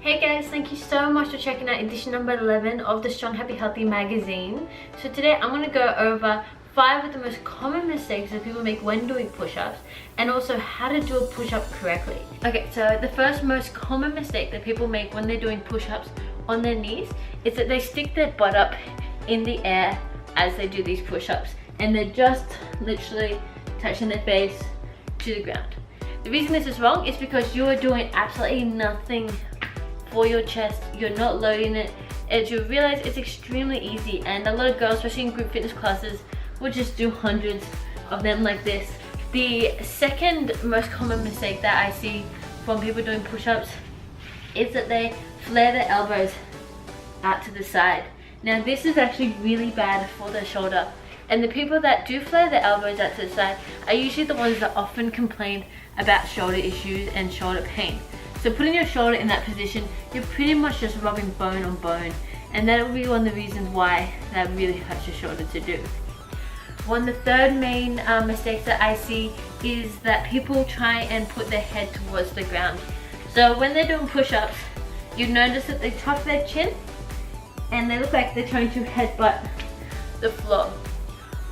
Hey guys, thank you so much for checking out edition number 11 of the Strong Happy Healthy magazine. So today I'm going to go over 5 of the most common mistakes that people make when doing push-ups and also how to do a push-up correctly. Okay, so the first most common mistake that people make when they're doing push-ups on their knees is that they stick their butt up in the air as they do these push-ups and they're just literally touching their face to the ground. The reason this is wrong is because you are doing absolutely nothing for your chest. You're not loading it. As you realize, it's extremely easy, and a lot of girls, especially in group fitness classes, will just do hundreds of them like this. The second most common mistake that I see from people doing push-ups is that they flare their elbows out to the side. Now this is actually really bad for the shoulder, and the people that do flare their elbows out to the side are usually the ones that often complain about shoulder issues and shoulder pain. So putting your shoulder in that position, you're pretty much just rubbing bone on bone, and that will be one of the reasons why that really hurts your shoulder to do. The third main mistake that I see is that people try and put their head towards the ground. So when they're doing push-ups, you notice that they tuck their chin and they look like they're trying to headbutt the floor.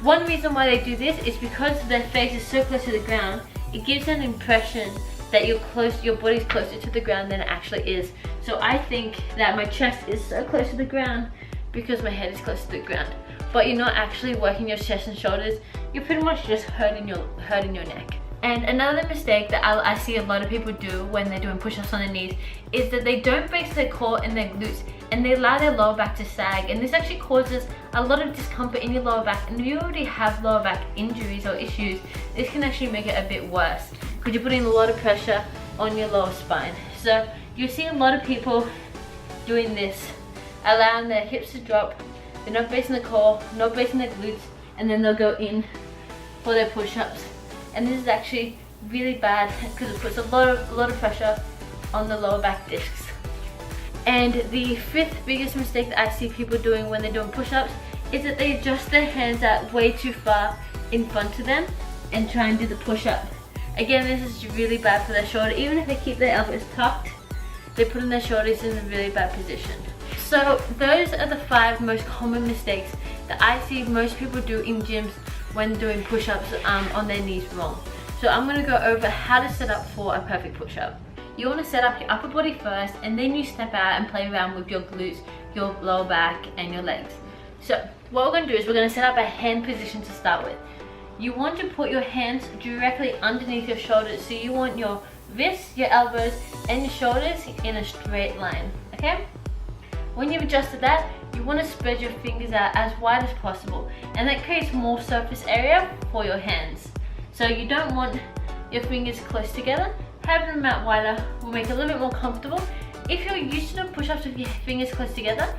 One reason why they do this is because their face is so close to the ground, it gives an impression that your body's closer to the ground than it actually is. So I think that my chest is so close to the ground because my head is close to the ground. But you're not actually working your chest and shoulders, you're pretty much just hurting your neck. And another mistake that I see a lot of people do when they're doing push-ups on their knees is that they don't brace their core and their glutes, and they allow their lower back to sag, and this actually causes a lot of discomfort in your lower back. And if you already have lower back injuries or issues, this can actually make it a bit worse because you're putting a lot of pressure on your lower spine. So you see a lot of people doing this, allowing their hips to drop, they're not bracing the core, not bracing their glutes, and then they'll go in for their push-ups. And this is actually really bad because it puts a lot of pressure on the lower back discs. And the fifth biggest mistake that I see people doing when they're doing push-ups is that they adjust their hands out way too far in front of them and try and do the push-up. Again, this is really bad for their shoulder. Even if they keep their elbows tucked, they're putting their shoulders in a really bad position. So those are the 5 most common mistakes that I see most people do in gyms when doing push-ups on their knees wrong. So I'm going to go over how to set up for a perfect push-up. You want to set up your upper body first, and then you step out and play around with your glutes, your lower back and your legs. So what we're going to do is we're going to set up a hand position to start with. You want to put your hands directly underneath your shoulders, so you want your wrists, your elbows and your shoulders in a straight line, okay? When you've adjusted that, you want to spread your fingers out as wide as possible, and that creates more surface area for your hands. So you don't want your fingers close together. Having them out wider will make it a little bit more comfortable. If you're used to doing push-ups with your fingers close together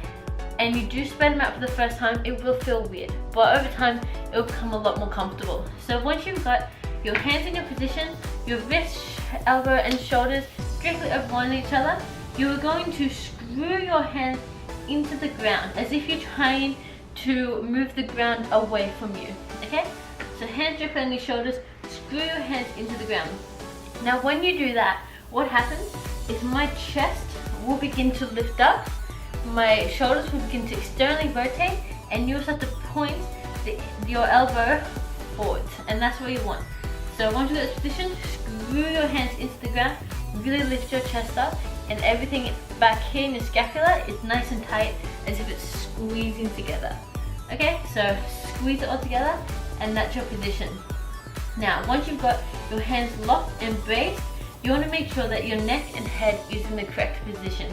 and you do spread them out for the first time, it will feel weird, but over time it will become a lot more comfortable. So once you've got your hands in your position, your wrist, elbow and shoulders directly over one each other, you are going to screw your hands into the ground as if you're trying to move the ground away from you, okay? So hands directly on your shoulders, screw your hands into the ground. Now when you do that, what happens is my chest will begin to lift up, my shoulders will begin to externally rotate, and you'll start to point your elbow forwards, and that's what you want. So once you get this position, screw your hands into the ground, really lift your chest up, and everything back here in your scapula is nice and tight as if it's squeezing together. Okay, so squeeze it all together, and that's your position. Now once you've got your hands locked and braced, you want to make sure that your neck and head is in the correct position.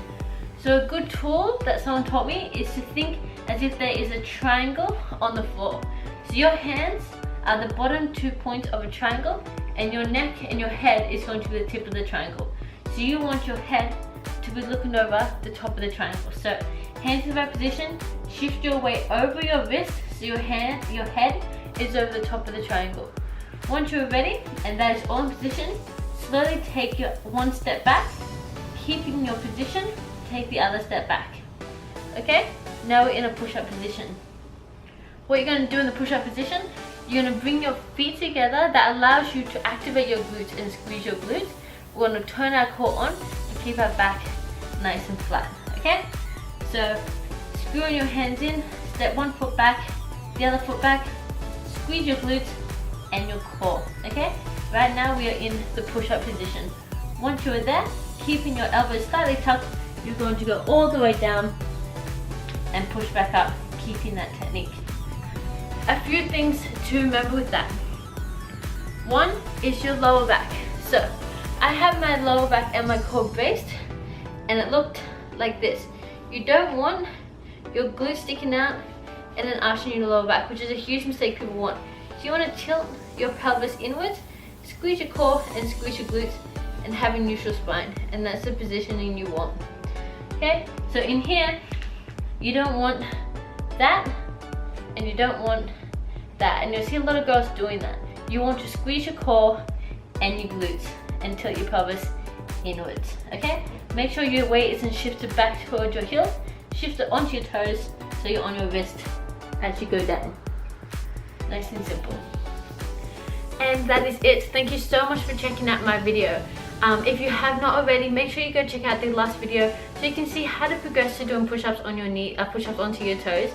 So a good tool that someone taught me is to think as if there is a triangle on the floor. So your hands are the bottom 2 points of a triangle, and your neck and your head is going to be the tip of the triangle. So you want your head to be looking over the top of the triangle. So hands in the right position, shift your weight over your wrist so your head is over the top of the triangle. Once you're ready and that is all in position, slowly take your one step back, keeping your position, take the other step back. Okay, now we're in a push-up position. What you're going to do in the push-up position, you're going to bring your feet together. That allows you to activate your glutes and squeeze your glutes. We're going to turn our core on and keep our back nice and flat, okay? So screwing your hands in, step one foot back, the other foot back, squeeze your glutes and your core, okay? Right now we are in the push-up position. Once you are there, keeping your elbows slightly tucked, you're going to go all the way down and push back up, keeping that technique. A few things to remember with that. One is your lower back. So I have my lower back and my core braced, and it looked like this. You don't want your glutes sticking out and then arching your lower back, which is a huge mistake people want. So you want to tilt your pelvis inwards, squeeze your core and squeeze your glutes, and have a neutral spine, and that's the positioning you want. Okay, so in here you don't want that and you don't want that, and you'll see a lot of girls doing that. You want to squeeze your core and your glutes and tilt your pelvis inwards, okay? Make sure your weight isn't shifted back towards your heel, shift it onto your toes so you're on your wrist as you go down. Nice and simple. And that is it. Thank you so much for checking out my video. If you have not already, make sure you go check out the last video so you can see how to progress to doing push-ups on your knee, push-ups onto your toes,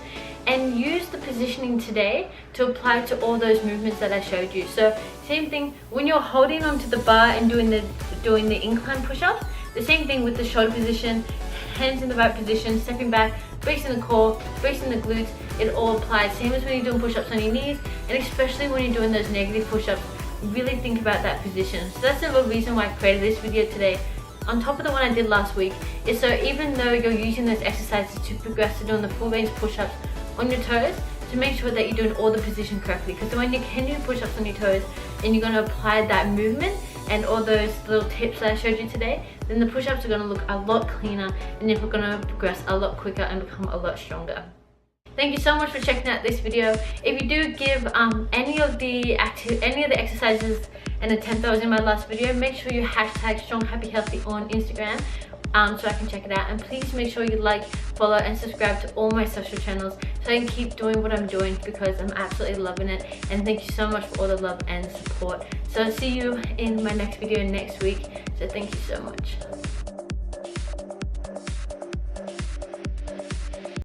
and use the positioning today to apply to all those movements that I showed you. So same thing when you're holding onto the bar and doing the incline push-ups, the same thing with the shoulder position, hands in the right position, stepping back, bracing the core, bracing the glutes. It all applies. Same as when you're doing push-ups on your knees, and especially when you're doing those negative push-ups, really think about that position. So that's the reason why I created this video today, on top of the one I did last week, is so even though you're using those exercises to progress to doing the full range push-ups on your toes, to make sure that you're doing all the position correctly. Because when you can do push-ups on your toes and you're going to apply that movement and all those little tips that I showed you today, then the push-ups are going to look a lot cleaner and you're going to progress a lot quicker and become a lot stronger. Thank you so much for checking out this video. If you do give any of the exercises an attempt that was in my last video, make sure you hashtag stronghappyhealthy on Instagram so I can check it out. And please make sure you like, follow and subscribe to all my social channels so I can keep doing what I'm doing, because I'm absolutely loving it. And thank you so much for all the love and support. So I'll see you in my next video next week. So thank you so much.